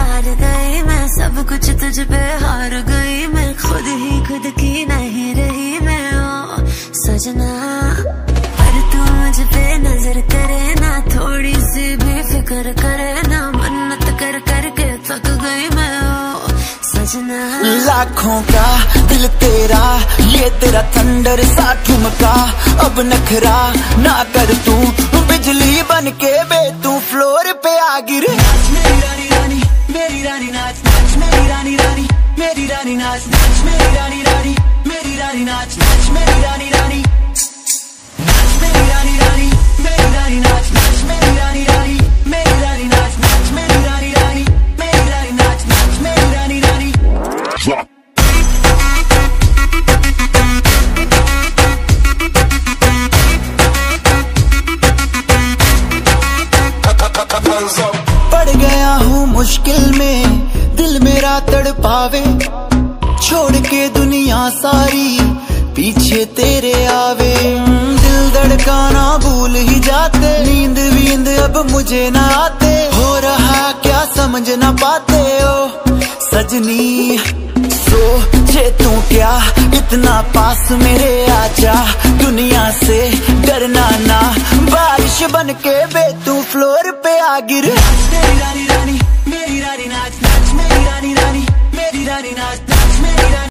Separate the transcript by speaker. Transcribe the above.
Speaker 1: बार गई मैं, सब कुछ तुझ पे हार गई मैं, खुद ही खुद की नहीं रही मैं ओ सजना। पर तू मुझ पे नजर करे ना, थोड़ी सी भी फिक्र करे ना, मन्नत कर करके थक गई मैं ओ सजना।
Speaker 2: लाखों का दिल तेरा, ये तेरा थंडर सा ठुमका, अब नखरा ना कर तू, बिजली बन के बे तू फ्लोर पे आ गिरे। मेरी रानी रानी मेरी रानी नाच नाच, मेरी रानी रानी मेरी रानी नाच नाच, मेरी रानी रानी मेरी रानी नाच नाच, मेरी रानी रानी नाच, मेरी रानी रानी मेरी रानी नाच नाच, मेरी रानी रानी मेरी रानी नाच नाच, मेरी रानी रानी मेरी रानी नाच नाच, मेरी रानी रानी। पड़ गया हूँ मुश्किल में, दिल मेरा तड़पावे, छोड़ के दुनिया सारी पीछे तेरे आवे। दिल धड़काना भूल ही जाते, नींद वींद अब मुझे ना आते, हो रहा क्या समझ ना पाते ओ सजनी। सोचे तू क्या इतना पास मेरे आजा, दुनिया से डरना ना, बारिश बन के बे तू फ्लोर पे आ गिर।